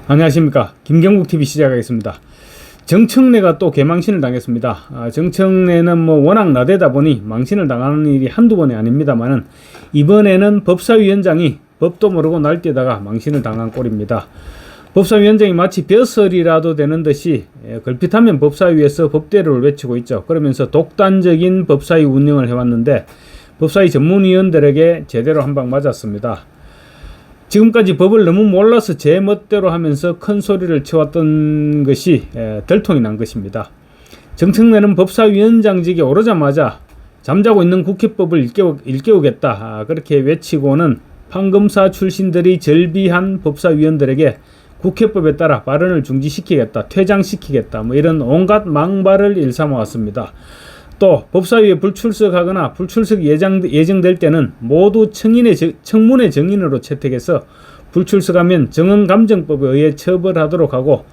안녕하십니까. 김경국TV 시작하겠습니다. 정청래가 또 개망신을 당했습니다. 정청래는 워낙 나대다 보니 망신을 당하는 일이 한두 번이 아닙니다만은 이번에는 법사위원장이 법도 모르고 날뛰다가 망신을 당한 꼴입니다. 법사위원장이 마치 벼슬이라도 되는 듯이 걸핏하면 법사위에서 법대로를 외치고 있죠. 그러면서 독단적인 법사위 운영을 해왔는데 법사위 전문위원들에게 제대로 한 방 맞았습니다. 지금까지 법을 너무 몰라서 제 멋대로 하면서 큰 소리를 쳐왔던 것이 들통이 난 것입니다. 정청래는 법사위원장직에 오르자마자 잠자고 있는 국회법을 일깨우겠다 그렇게 외치고는 판검사 출신들이 절비한 법사위원들에게 국회법에 따라 발언을 중지시키겠다, 퇴장시키겠다 이런 온갖 망발을 일삼아왔습니다. 또 법사위에 불출석하거나 불출석 예정될 때는 모두 청문회 정인으로 채택해서 불출석하면 정언감정법에 의해 처벌하도록 하고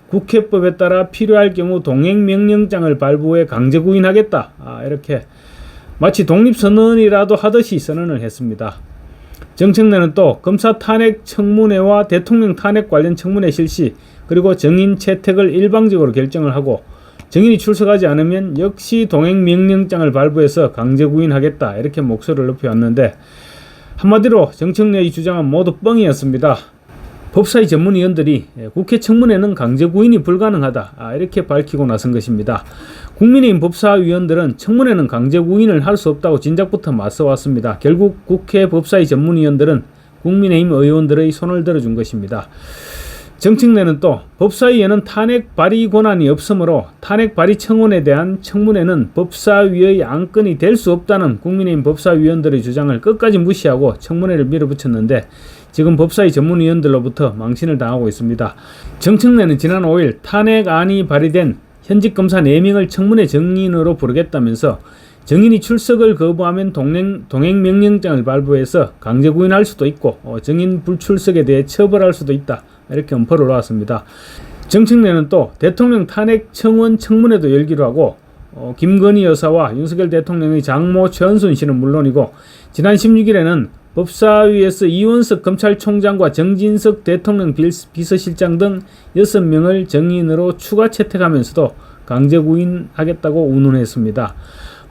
국회법에 따라 필요할 경우 동행명령장을 발부해 강제구인하겠다. 이렇게 마치 독립선언이라도 하듯이 선언을 했습니다. 정청래는 또 검사 탄핵 청문회와 대통령 탄핵 관련 청문회 실시 그리고 정인 채택을 일방적으로 결정을 하고 정인이 출석하지 않으면 역시 동행명령장을 발부해서 강제구인하겠다 이렇게 목소리를 높여왔는데 한마디로 정청래의 주장은 모두 뻥이었습니다. 법사위 전문위원들이 국회 청문회는 강제구인이 불가능하다 이렇게 밝히고 나선 것입니다. 국민의힘 법사위원들은 청문회는 강제구인을 할 수 없다고 진작부터 맞서왔습니다. 결국 국회 법사위 전문위원들은 국민의힘 의원들의 손을 들어준 것입니다. 정청래는 또 법사위에는 탄핵 발의 권한이 없으므로 탄핵 발의 청원에 대한 청문회는 법사위의 안건이 될 수 없다는 국민의힘 법사위원들의 주장을 끝까지 무시하고 청문회를 밀어붙였는데 지금 법사위 전문위원들로부터 망신을 당하고 있습니다. 정청래는 지난 5일 탄핵안이 발의된 현직 검사 4명을 청문회 정인으로 부르겠다면서 정인이 출석을 거부하면 동행명령장을 발부해서 강제구인할 수도 있고 정인 불출석에 대해 처벌할 수도 있다 이렇게 엄포를 놓았습니다. 정청래는 또 대통령 탄핵 청원 청문회도 열기로 하고 김건희 여사와 윤석열 대통령의 장모 최은순 씨는 물론이고 지난 16일에는 법사위에서 이원석 검찰총장과 정진석 대통령 비서실장 등 6명을 정인으로 추가 채택하면서도 강제구인하겠다고 운운했습니다.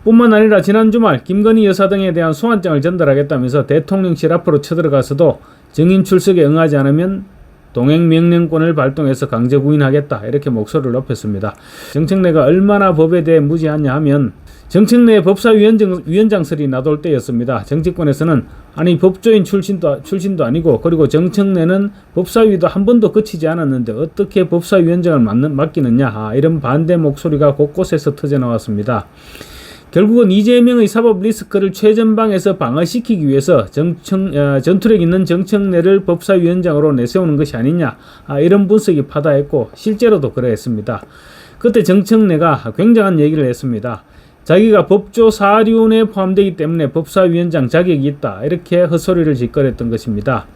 뿐만 아니라 지난 주말 김건희 여사 등에 대한 소환장을 전달하겠다면서 대통령실 앞으로 쳐들어가서도 정인 출석에 응하지 않으면 동행명령권을 발동해서 강제구인하겠다 이렇게 목소리를 높였습니다. 정청래가 얼마나 법에 대해 무지하냐 하면 정청래 법사위원장설이 나돌 때였습니다. 정치권에서는 아니 법조인 출신도 아니고 그리고 정청래는 법사위도 한 번도 거치지 않았는데 어떻게 법사위원장을 맡기느냐 이런 반대 목소리가 곳곳에서 터져나왔습니다. 결국은 이재명의 사법 리스크를 최전방에서 방어시키기 위해서 전투력 있는 정청래를 법사위원장으로 내세우는 것이 아니냐 이런 분석이 파다했고 실제로도 그러했습니다. 그때 정청래가 굉장한 얘기를 했습니다. 자기가 법조 사륜에 포함되기 때문에 법사위원장 자격이 있다 이렇게 헛소리를 짓거렸던 것입니다.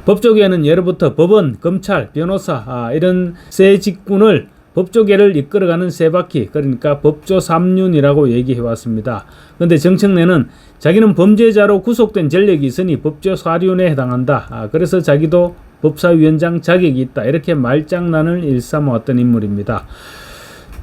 법조계는 예로부터 법원, 검찰, 변호사 이런 세 직군을 법조계를 이끌어가는 세 바퀴 그러니까 법조 3륜이라고 얘기해왔습니다. 그런데 정청래는 자기는 범죄자로 구속된 전력이 있으니 법조 4륜에 해당한다. 그래서 자기도 법사위원장 자격이 있다. 이렇게 말장난을 일삼아왔던 인물입니다.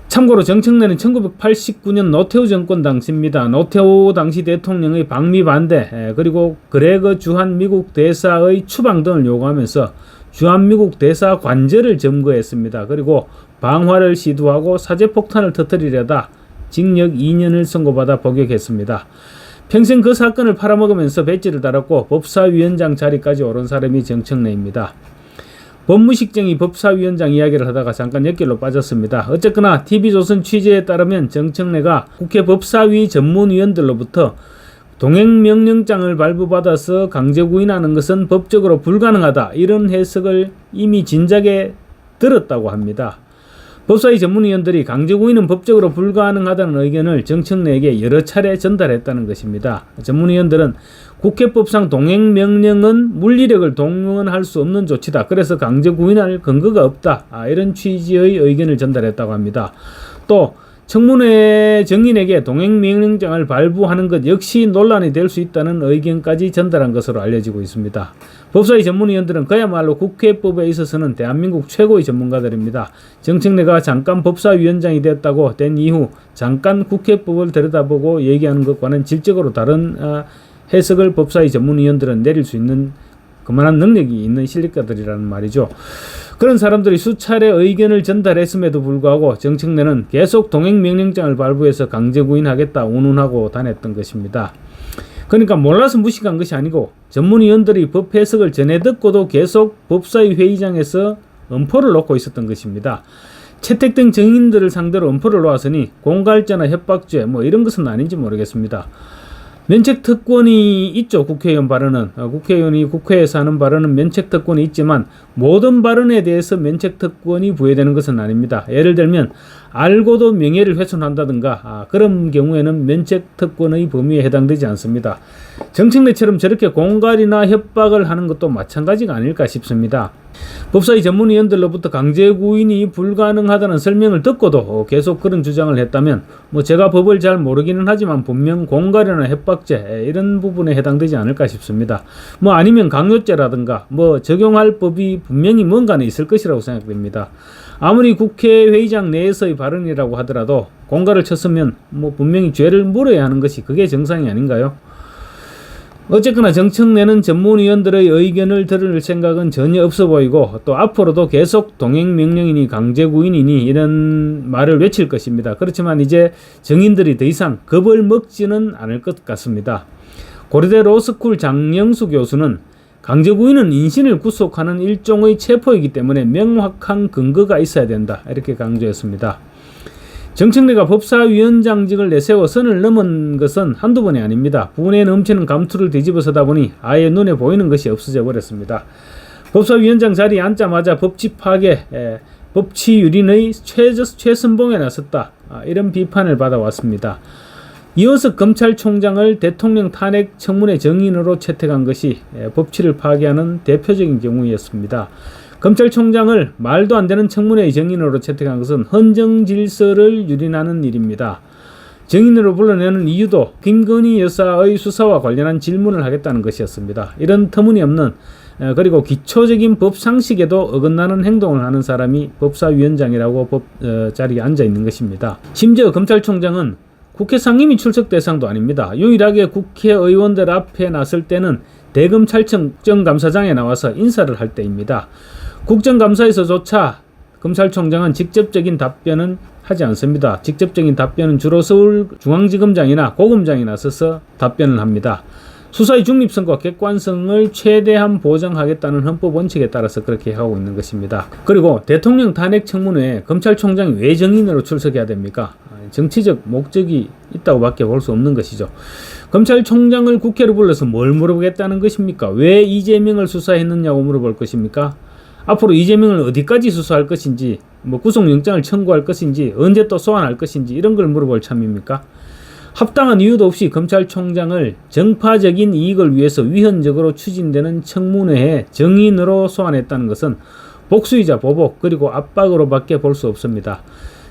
참고로 정청래는 1989년 노태우 정권 당시입니다. 노태우 당시 대통령의 방미 반대 그리고 그레거 주한 미국 대사의 추방 등을 요구하면서 주한미국 대사 관저를 점거했습니다. 그리고 방화를 시도하고 사제폭탄을 터뜨리려다 징역 2년을 선고받아 복역했습니다. 평생 그 사건을 팔아먹으면서 배지를 달았고 법사위원장 자리까지 오른 사람이 정청래입니다. 법무식정이 법사위원장 이야기를 하다가 잠깐 엿길로 빠졌습니다. 어쨌거나 TV조선 취재에 따르면 정청래가 국회 법사위 전문위원들로부터 동행명령장을 발부받아서 강제구인하는 것은 법적으로 불가능하다 이런 해석을 이미 진작에 들었다고 합니다. 법사위 전문위원들이 강제구인은 법적으로 불가능하다는 의견을 정청래에게 여러 차례 전달했다는 것입니다. 전문위원들은 국회법상 동행명령은 물리력을 동원할 수 없는 조치다. 그래서 강제구인할 근거가 없다. 이런 취지의 의견을 전달했다고 합니다. 또 청문회 정인에게 동행명령장을 발부하는 것 역시 논란이 될 수 있다는 의견까지 전달한 것으로 알려지고 있습니다. 법사위 전문위원들은 그야말로 국회법에 있어서는 대한민국 최고의 전문가들입니다. 정청래가 잠깐 법사위원장이 되었다고 된 이후 잠깐 국회법을 들여다보고 얘기하는 것과는 질적으로 다른 해석을 법사위 전문위원들은 내릴 수 있는 그만한 능력이 있는 실력자들이라는 말이죠. 그런 사람들이 수차례 의견을 전달했음에도 불구하고 정청래는 계속 동행명령장을 발부해서 강제 구인하겠다 운운하고 다녔던 것입니다. 그러니까 몰라서 무식한 것이 아니고 전문위원들이 법 해석을 전해 듣고도 계속 법사위 회의장에서 엄포를 놓고 있었던 것입니다. 채택된 증인들을 상대로 엄포를 놓았으니 공갈죄나 협박죄 이런 것은 아닌지 모르겠습니다. 면책특권이 있죠. 국회의원 발언은. 국회의원이 국회에서 하는 발언은 면책특권이 있지만 모든 발언에 대해서 면책특권이 부여되는 것은 아닙니다. 예를 들면 알고도 명예를 훼손한다든가 그런 경우에는 면책특권의 범위에 해당되지 않습니다. 정청래처럼 저렇게 공갈이나 협박을 하는 것도 마찬가지가 아닐까 싶습니다. 법사위 전문위원들로부터 강제 구인이 불가능하다는 설명을 듣고도 계속 그런 주장을 했다면 제가 법을 잘 모르기는 하지만 분명 공갈이나 협박죄 이런 부분에 해당되지 않을까 싶습니다. 아니면 강요죄라든가 적용할 법이 분명히 뭔가는 있을 것이라고 생각됩니다. 아무리 국회의장 내에서의 발언이라고 하더라도 공갈을 쳤으면 분명히 죄를 물어야 하는 것이 그게 정상이 아닌가요? 어쨌거나 정청래는 전문위원들의 의견을 들을 생각은 전혀 없어 보이고 또 앞으로도 계속 동행명령이니 강제구인이니 이런 말을 외칠 것입니다. 그렇지만 이제 정인들이 더 이상 겁을 먹지는 않을 것 같습니다. 고려대 로스쿨 장영수 교수는 강제구인은 인신을 구속하는 일종의 체포이기 때문에 명확한 근거가 있어야 된다 이렇게 강조했습니다. 정청래가 법사위원장직을 내세워 선을 넘은 것은 한두 번이 아닙니다. 분에 넘치는 감투를 뒤집어서다 보니 아예 눈에 보이는 것이 없어져 버렸습니다. 법사위원장 자리에 앉자마자 법치 파괴, 법치 유린의 최선봉에 나섰다 이런 비판을 받아왔습니다. 이어서 검찰총장을 대통령 탄핵 청문회 정인으로 채택한 것이 법치를 파괴하는 대표적인 경우였습니다. 검찰총장을 말도 안 되는 청문회의 정인으로 채택한 것은 헌정 질서를 유린하는 일입니다. 정인으로 불러내는 이유도 김건희 여사의 수사와 관련한 질문을 하겠다는 것이었습니다. 이런 터무니없는 그리고 기초적인 법 상식에도 어긋나는 행동을 하는 사람이 법사위원장이라고 법 자리에 앉아 있는 것입니다. 심지어 검찰총장은 국회 상임위 출석 대상도 아닙니다. 유일하게 국회의원들 앞에 나설 때는 대검찰청 국정감사장에 나와서 인사를 할 때입니다. 국정감사에서조차 검찰총장은 직접적인 답변은 하지 않습니다. 직접적인 답변은 주로 서울중앙지검장이나 고검장이 나서서 답변을 합니다. 수사의 중립성과 객관성을 최대한 보장하겠다는 헌법 원칙에 따라서 그렇게 하고 있는 것입니다. 그리고 대통령 탄핵 청문회에 검찰총장이 왜 정인으로 출석해야 됩니까? 정치적 목적이 있다고 밖에 볼 수 없는 것이죠. 검찰총장을 국회로 불러서 뭘 물어보겠다는 것입니까? 왜 이재명을 수사했느냐고 물어볼 것입니까? 앞으로 이재명을 어디까지 수사할 것인지, 구속영장을 청구할 것인지, 언제 또 소환할 것인지 이런 걸 물어볼 참입니까? 합당한 이유도 없이 검찰총장을 정파적인 이익을 위해서 위헌적으로 추진되는 청문회에 정인으로 소환했다는 것은 복수이자 보복 그리고 압박으로 밖에 볼 수 없습니다.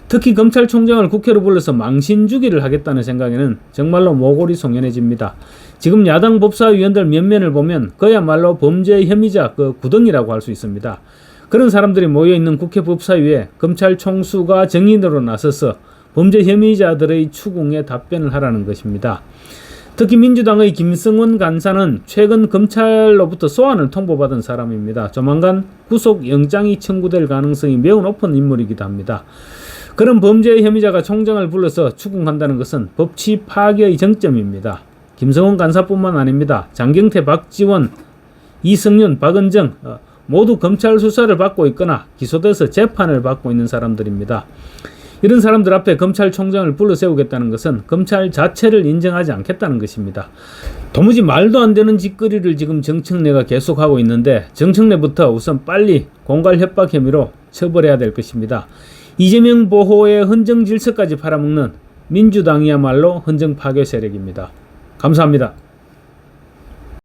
특히 검찰총장을 국회로 불러서 망신주기를 하겠다는 생각에는 정말로 모골이 송연해집니다. 지금 야당 법사위원들 면면을 보면 그야말로 범죄 혐의자 구덩이라고 할 수 있습니다. 그런 사람들이 모여있는 국회 법사위에 검찰 총수가 정인으로 나서서 범죄 혐의자들의 추궁에 답변을 하라는 것입니다. 특히 민주당의 김성원 간사는 최근 검찰로부터 소환을 통보받은 사람입니다. 조만간 구속영장이 청구될 가능성이 매우 높은 인물이기도 합니다. 그런 범죄 혐의자가 총장을 불러서 추궁한다는 것은 법치 파괴의 정점입니다. 김성원 간사뿐만 아닙니다. 장경태, 박지원, 이승윤, 박은정 모두 검찰 수사를 받고 있거나 기소돼서 재판을 받고 있는 사람들입니다. 이런 사람들 앞에 검찰총장을 불러 세우겠다는 것은 검찰 자체를 인정하지 않겠다는 것입니다. 도무지 말도 안 되는 짓거리를 지금 정청래가 계속하고 있는데 정청래부터 우선 빨리 공갈 협박 혐의로 처벌해야 될 것입니다. 이재명 보호의 헌정 질서까지 팔아먹는 민주당이야말로 헌정 파괴 세력입니다. 감사합니다.